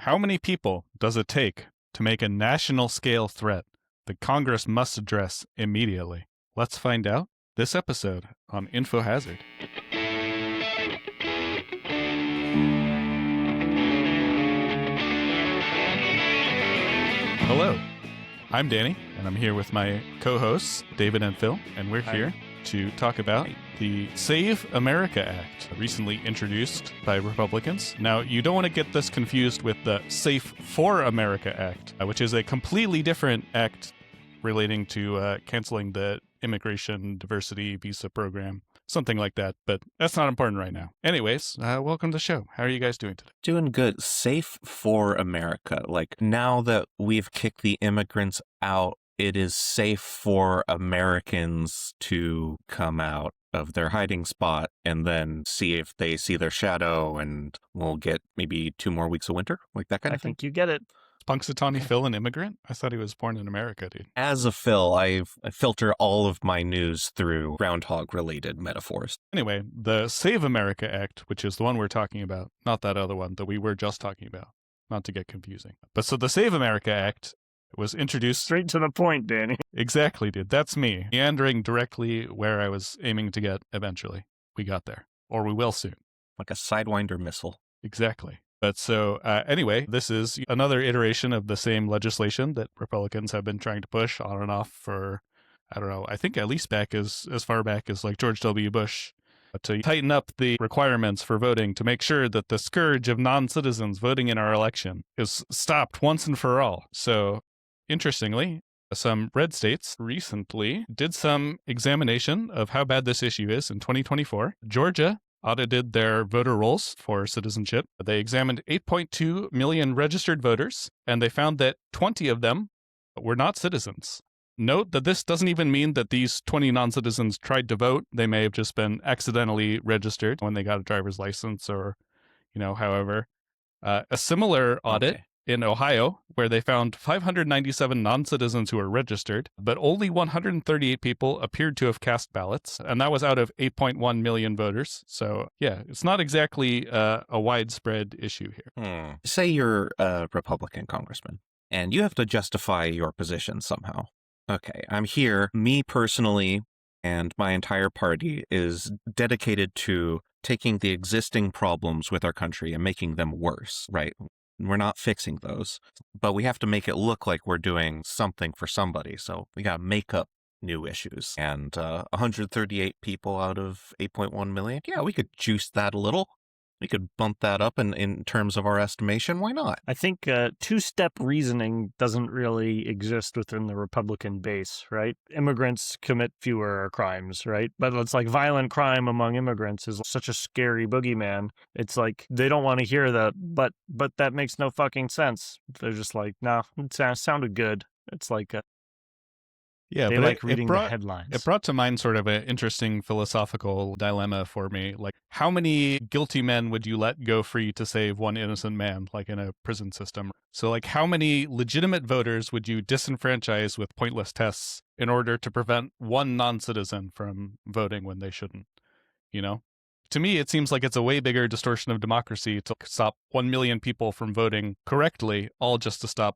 How many people does it take to make a national scale threat that Congress must address immediately? Let's find out this episode on InfoHazard. Hello, I'm Danny, and I'm here with my co-hosts, David and Phil, and we're here to talk about the Save America Act, recently introduced by Republicans. Now, you don't want to get this confused with the Safe for America Act, which is a completely different act relating to canceling the immigration diversity visa program, something like that, but that's not important right now. Anyways, welcome to the show. How are you guys doing today? Doing good. Safe for America. Like, now that we've kicked the immigrants out, it is safe for Americans to come out of their hiding spot and then see if they see their shadow, and we'll get maybe 2 more weeks of winter, like that kind of thing. I think you get it. Punxsutawney Phil an immigrant? I thought he was born in America, dude. As a Phil, I filter all of my news through groundhog-related metaphors. Anyway, the Save America Act, which is the one we're talking about, not that other one that we were just talking about, not to get confusing. But so the Save America Act was introduced... Straight to the point, Danny. Exactly, dude. That's me. Meandering directly where I was aiming to get eventually. We got there. Or we will soon. Like a Sidewinder missile. Exactly. But so, anyway, this is another iteration of the same legislation that Republicans have been trying to push on and off for, I don't know, I think at least back as far back as like George W. Bush, to tighten up the requirements for voting to make sure that the scourge of non-citizens voting in our election is stopped once and for all. So, interestingly, some red states recently did some examination of how bad this issue is in 2024. Georgia audited their voter rolls for citizenship. They examined 8.2 million registered voters, and they found that 20 of them were not citizens. Note that this doesn't even mean that these 20 non-citizens tried to vote. They may have just been accidentally registered when they got a driver's license or, however. A similar audit in Ohio, where they found 597 non-citizens who were registered, but only 138 people appeared to have cast ballots, and that was out of 8.1 million voters. So, yeah, it's not exactly a widespread issue here. Say you're a Republican congressman, and you have to justify your position somehow. Okay, I'm here. Me personally, and my entire party is dedicated to taking the existing problems with our country and making them worse, right? We're not fixing those, but we have to make it look like we're doing something for somebody. So we got to make up new issues. And 138 people out of 8.1 million. Yeah, we could juice that a little. We could bump that up in terms of our estimation. Why not? I think two-step reasoning doesn't really exist within the Republican base, right? Immigrants commit fewer crimes, right? But it's like violent crime among immigrants is such a scary boogeyman. It's like they don't want to hear that, but that makes no fucking sense. They're just like, nah, it sounded good. It's like... Yeah, they but like reading the headlines. It brought to mind sort of an interesting philosophical dilemma for me. Like, how many guilty men would you let go free to save one innocent man, like in a prison system? So, like, how many legitimate voters would you disenfranchise with pointless tests in order to prevent one non-citizen from voting when they shouldn't? To me, it seems like it's a way bigger distortion of democracy to stop 1 million people from voting correctly, all just to stop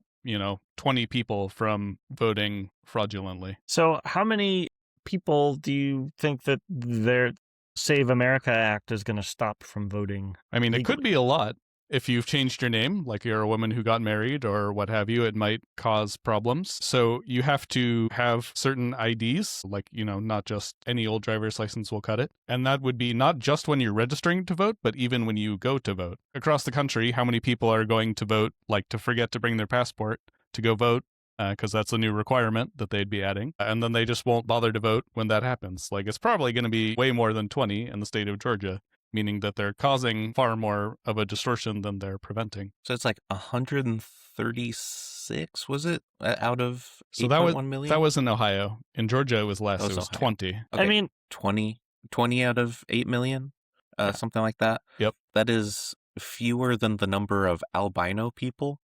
20 people from voting fraudulently. So how many people do you think that their Save America Act is going to stop from voting? I mean, legally? It could be a lot. If you've changed your name, like you're a woman who got married or what have you, it might cause problems. So you have to have certain IDs, like, not just any old driver's license will cut it. And that would be not just when you're registering to vote, but even when you go to vote. Across the country, how many people are going to vote, like to forget to bring their passport to go vote? Because that's a new requirement that they'd be adding. And then they just won't bother to vote when that happens. Like, it's probably going to be way more than 20 in the state of Georgia, meaning that they're causing far more of a distortion than they're preventing. So it's like 136, was it, out of 8.1 million? That was in Ohio. In Georgia, it was less. It was 20. Okay. I mean, 20 out of 8 million, something like that. Yep. That is fewer than the number of albino people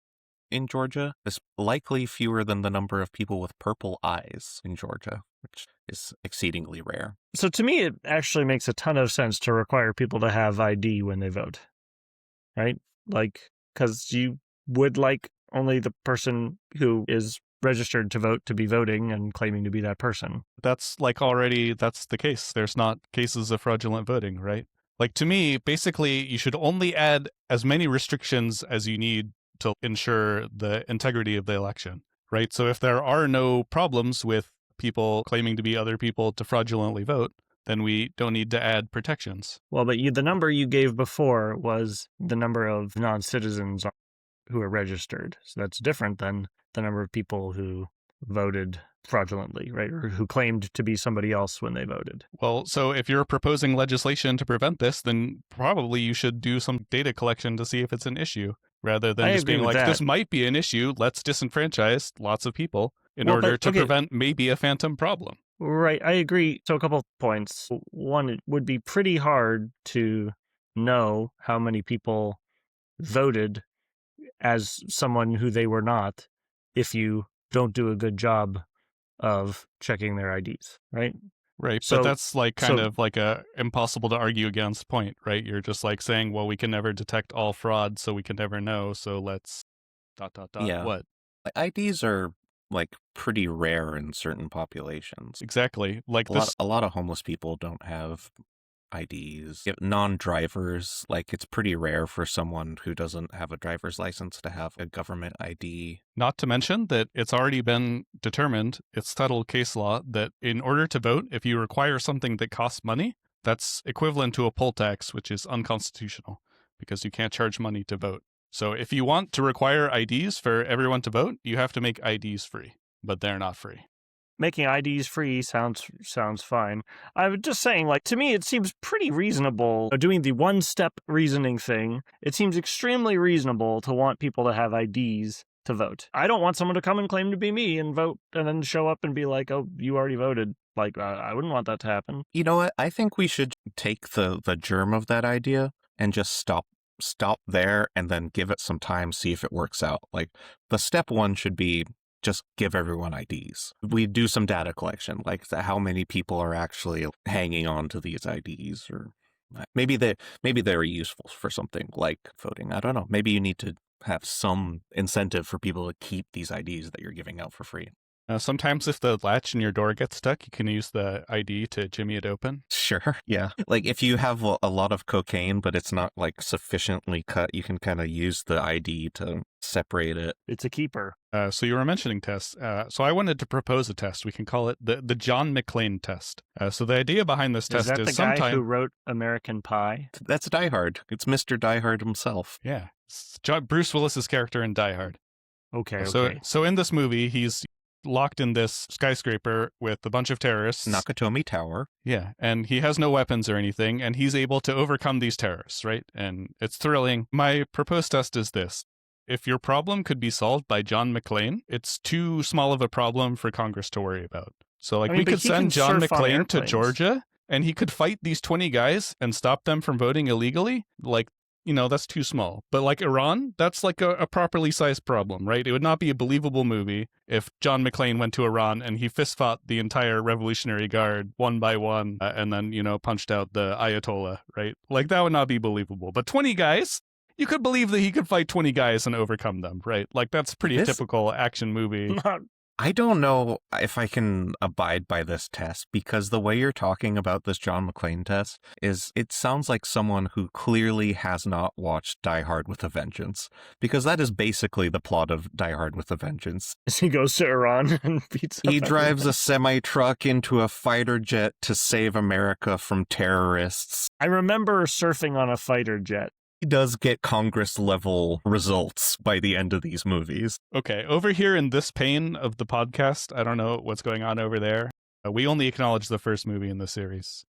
in Georgia. It's likely fewer than the number of people with purple eyes in Georgia, which is exceedingly rare. So to me, it actually makes a ton of sense to require people to have ID when they vote, right? Like, because would like only the person who is registered to vote to be voting and claiming to be that person. That's that's the case. There's not cases of fraudulent voting, right? Like, to me, basically, you should only add as many restrictions as you need to ensure the integrity of the election, right? So if there are no problems with people claiming to be other people to fraudulently vote, then we don't need to add protections. Well, but the number you gave before was the number of non-citizens who are registered. So that's different than the number of people who voted fraudulently, right? Or who claimed to be somebody else when they voted. Well, so if you're proposing legislation to prevent this, then probably you should do some data collection to see if it's an issue, rather than just being like, this might be an issue, let's disenfranchise lots of people in order to prevent maybe a phantom problem. Right, I agree. So a couple points. One, it would be pretty hard to know how many people voted as someone who they were not if you don't do a good job of checking their IDs, right? Right, but that's like kind of like a impossible to argue against point, right? You're just like saying, well, we can never detect all fraud, so we can never know, so let's ... Yeah. What? IDs are like pretty rare in certain populations. Exactly. Like a lot of homeless people don't have IDs. Non-drivers, like it's pretty rare for someone who doesn't have a driver's license to have a government ID. Not to mention that it's already been determined, it's settled case law, that in order to vote, if you require something that costs money, that's equivalent to a poll tax, which is unconstitutional because you can't charge money to vote. So if you want to require IDs for everyone to vote, you have to make IDs free, but they're not free. Making IDs free sounds fine. I was just saying, like, to me, it seems pretty reasonable doing the one-step reasoning thing. It seems extremely reasonable to want people to have IDs to vote. I don't want someone to come and claim to be me and vote and then show up and be like, oh, you already voted. Like, I wouldn't want that to happen. You know what? I think we should take the germ of that idea and just stop there and then give it some time, see if it works out. Like, the step one should be just give everyone IDs. We do some data collection, like how many people are actually hanging on to these IDs, or maybe they're useful for something like voting. I don't know. Maybe you need to have some incentive for people to keep these IDs that you're giving out for free. Sometimes if the latch in your door gets stuck, you can use the ID to jimmy it open. Sure, yeah. Like if you have a lot of cocaine, but it's not like sufficiently cut, you can kind of use the ID to separate it. It's a keeper. So you were mentioning tests. So I wanted to propose a test. We can call it the John McClane test. So the idea behind this test is the guy who wrote American Pie? That's Die Hard. It's Mr. Die Hard himself. Yeah. It's Bruce Willis's character in Die Hard. Okay. So in this movie, he's locked in this skyscraper with a bunch of terrorists. Nakatomi Tower. Yeah, and he has no weapons or anything, and he's able to overcome these terrorists, right? And it's thrilling. My proposed test is this. If your problem could be solved by John McClane, it's too small of a problem for Congress to worry about. So, like, we could send John McClane to Georgia, and he could fight these 20 guys and stop them from voting illegally. Like, you know, that's too small. But like Iran, that's like a properly sized problem, right? It would not be a believable movie if John McClane went to Iran and he fist fought the entire Revolutionary Guard one by one and then, you know, punched out the Ayatollah, right? Like, that would not be believable. But 20 guys, you could believe that he could fight 20 guys and overcome them, right? Like, that's pretty typical action movie. I don't know if I can abide by this test, because the way you're talking about this John McClane test is, it sounds like someone who clearly has not watched Die Hard with a Vengeance, because that is basically the plot of Die Hard with a Vengeance. He goes to Iran and beats up He drives a semi-truck into a fighter jet to save America from terrorists. I remember surfing on a fighter jet. He does get Congress-level results by the end of these movies. Okay, over here in this pane of the podcast, I don't know what's going on over there. We only acknowledge the first movie in the series.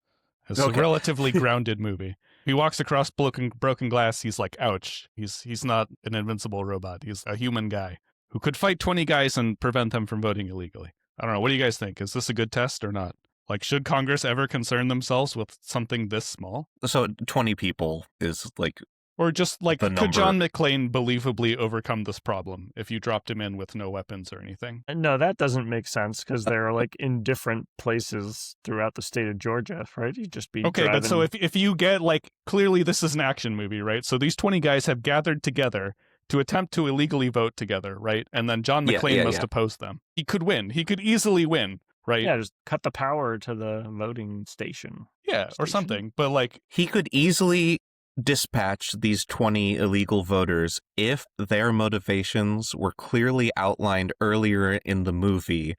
It's a relatively grounded movie. He walks across broken glass, he's like, ouch. He's not an invincible robot. He's a human guy who could fight 20 guys and prevent them from voting illegally. I don't know, what do you guys think? Is this a good test or not? Like, should Congress ever concern themselves with something this small? So 20 people is like... Or just, like, could John McClane believably overcome this problem if you dropped him in with no weapons or anything? No, that doesn't make sense, because they're, like, in different places throughout the state of Georgia, right? You'd just be okay, driving... but so if you get, like, clearly this is an action movie, right? So these 20 guys have gathered together to attempt to illegally vote together, right? And then John Yeah, McClane yeah, must yeah. oppose them. He could win. He could easily win, right? Yeah, just cut the power to the voting station. Yeah, or Station? something. But like, He could easily dispatch these 20 illegal voters if their motivations were clearly outlined earlier in the movie,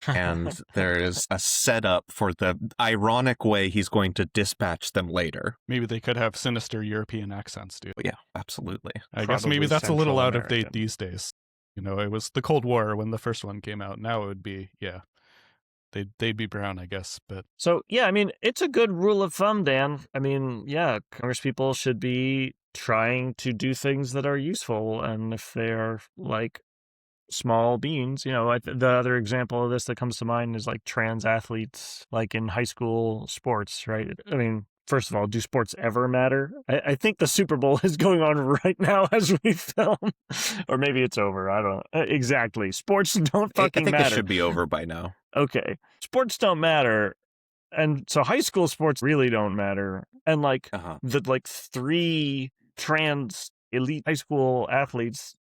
and there is a setup for the ironic way he's going to dispatch them later. maybe they could have sinister European accents, dude. Yeah, absolutely. I guess maybe Probably that's a little Central out of date American. these days. You know, it was the Cold War when the first one came out. Now it would be, yeah, they'd be brown, I guess. But So, yeah, I mean, it's a good rule of thumb, Dan. I mean, yeah, congresspeople should be trying to do things that are useful. And if they're like small beans, you know, the other example of this that comes to mind is like trans athletes, like in high school sports, right? I mean, first of all, do sports ever matter? I think the Super Bowl is going on right now as we film, or maybe it's over. I don't know. Exactly. Sports don't I fucking think matter. it should be over by now. Okay. Sports don't matter. And so high school sports really don't matter. And like the like 3 trans elite high school athletes.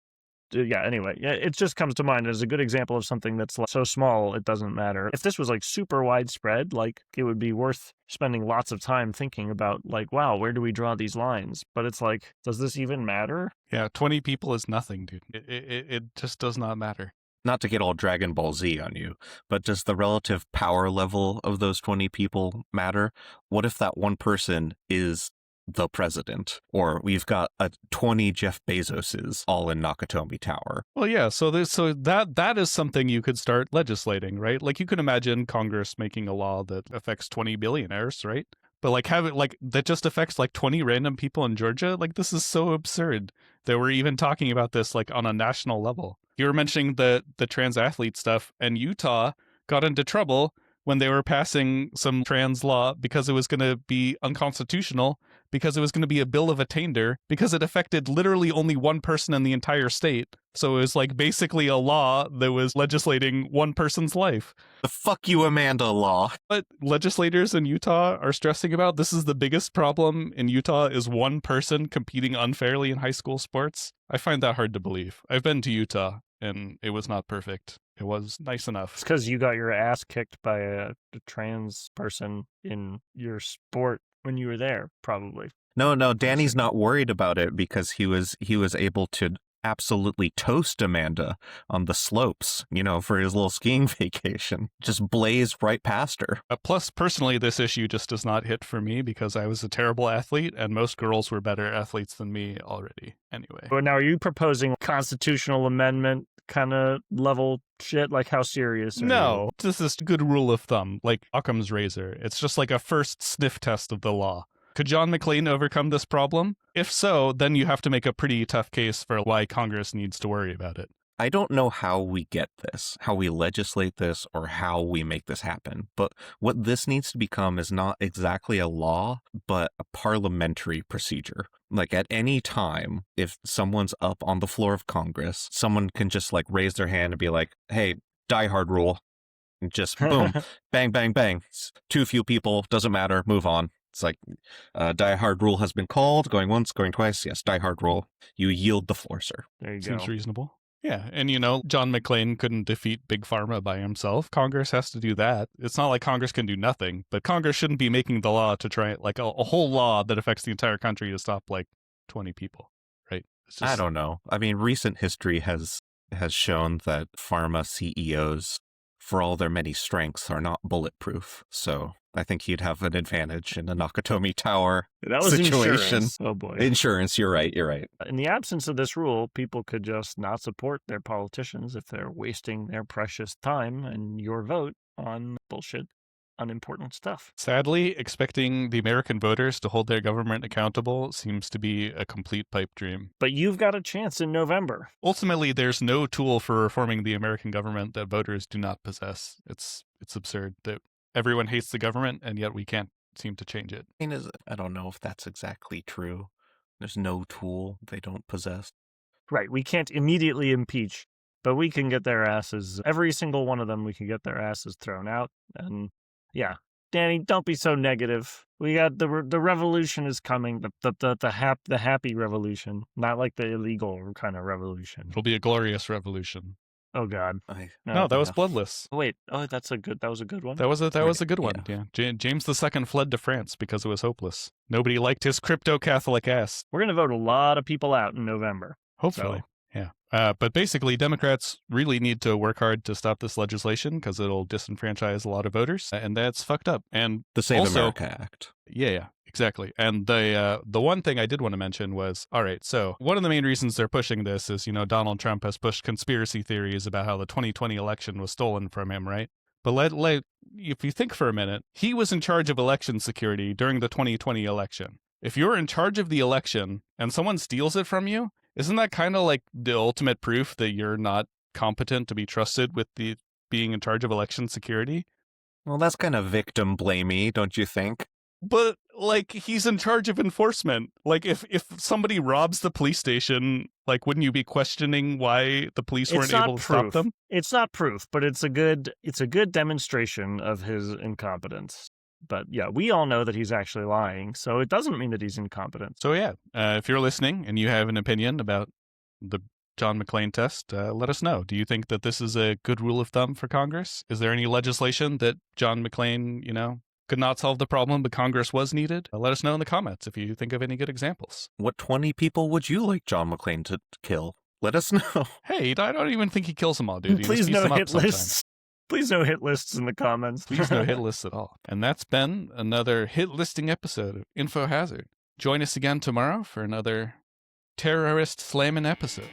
Yeah, anyway, yeah, it just comes to mind as a good example of something that's like so small it doesn't matter. If this was like super widespread, like it would be worth spending lots of time thinking about like, wow, where do we draw these lines? But it's like, does this even matter? yeah, 20 people is nothing, dude. It just does not matter. Not to get all Dragon Ball Z on you, but does the relative power level of those 20 people matter? What if that one person is the president, or we've got 20 Jeff Bezoses all in Nakatomi Tower? Well, yeah, so that is something you could start legislating, right? Like you can imagine Congress making a law that affects 20 billionaires, right? But like have it like that just affects like 20 random people in Georgia? Like this is so absurd that we're even talking about this like on a national level. You were mentioning the trans athlete stuff, and Utah got into trouble when they were passing some trans law because it was going to be unconstitutional, because it was going to be a bill of attainder, because it affected literally only one person in the entire state. So it was like basically a law that was legislating one person's life. The fuck you, Amanda law. But legislators in Utah are stressing about this is the biggest problem in Utah is one person competing unfairly in high school sports. I find that hard to believe. I've been to Utah and it was not perfect. It was nice enough. It's because you got your ass kicked by a trans person in your sport when you were there, probably. No, Danny's not worried about it because he was able to absolutely toast Amanda on the slopes, you know, for his little skiing vacation. Just blazed right past her. Plus, personally, this issue just does not hit for me because I was a terrible athlete and most girls were better athletes than me already. Anyway. But now, are you proposing constitutional amendment kind of level shit? Like, how serious are No, this is a good rule of thumb, like Occam's razor. It's just like a first sniff test of the law. Could John McClane overcome this problem? If so, then you have to make a pretty tough case for why Congress needs to worry about it. I don't know how we get this, how we legislate this, or how we make this happen. But what this needs to become is not exactly a law, but a parliamentary procedure. Like at any time, if someone's up on the floor of Congress, someone can just like raise their hand and be like, hey, die hard rule. And just boom, bang, bang, bang. It's too few people, doesn't matter, move on. It's like, die hard rule has been called, going once, going twice. Yes, die hard rule. You yield the floor, sir. There you Seems go. reasonable. Yeah, and you know, John McClane couldn't defeat Big Pharma by himself. Congress has to do that. It's not like Congress can do nothing, but Congress shouldn't be making the law to try, like a whole law that affects the entire country to stop like 20 people, right? It's just, I don't know. I mean, recent history has shown that pharma CEOs, for all their many strengths, are not bulletproof. So I think he'd have an advantage in the Nakatomi Tower That was situation. insurance. Oh, boy. Insurance, you're right. In the absence of this rule, people could just not support their politicians if they're wasting their precious time and your vote on bullshit, unimportant stuff. Sadly, expecting the American voters to hold their government accountable seems to be a complete pipe dream. But you've got a chance in November. Ultimately, there's no tool for reforming the American government that voters do not possess. It's absurd that everyone hates the government, and yet we can't seem to change it. I don't know if that's exactly true. There's no tool they don't possess. Right, we can't immediately impeach, but we can get their asses, every single one of them, we can get their asses thrown out. And yeah, Danny, don't be so negative. We got the revolution is coming. The happy revolution, not like the illegal kind of revolution. It'll be a glorious revolution. Oh God. No, that was bloodless. Wait. Oh, that was a good one. That was a good one. Yeah. James II fled to France because it was hopeless. Nobody liked his crypto-Catholic ass. We're gonna vote a lot of people out in November. Hopefully. Yeah. But basically, Democrats really need to work hard to stop this legislation because it'll disenfranchise a lot of voters, and that's fucked up. And The Save also, America Act. Yeah, exactly. And the one thing I did want to mention was, all right, so one of the main reasons they're pushing this is, Donald Trump has pushed conspiracy theories about how the 2020 election was stolen from him, right? But if you think for a minute, he was in charge of election security during the 2020 election. If you're in charge of the election and someone steals it from you, isn't that kind of like the ultimate proof that you're not competent to be trusted with the being in charge of election security? Well, that's kind of victim blamey, don't you think? But, he's in charge of enforcement. If somebody robs the police station, wouldn't you be questioning why the police weren't able to stop them? It's not proof, but it's a good demonstration of his incompetence. But yeah, we all know that he's actually lying, so it doesn't mean that he's incompetent. So yeah, if you're listening and you have an opinion about the John McClane test, let us know. Do you think that this is a good rule of thumb for Congress? Is there any legislation that John McClane, could not solve the problem, but Congress was needed? Let us know in the comments if you think of any good examples. What 20 people would you like John McClane to kill? Let us know. Hey, I don't even think he kills them all, dude. He Please just beats no them up hit sometimes. lists. Please no hit lists in the comments. Please no hit lists at all. And that's been another hit listing episode of Info Hazard. Join us again tomorrow for another terrorist slamming episode.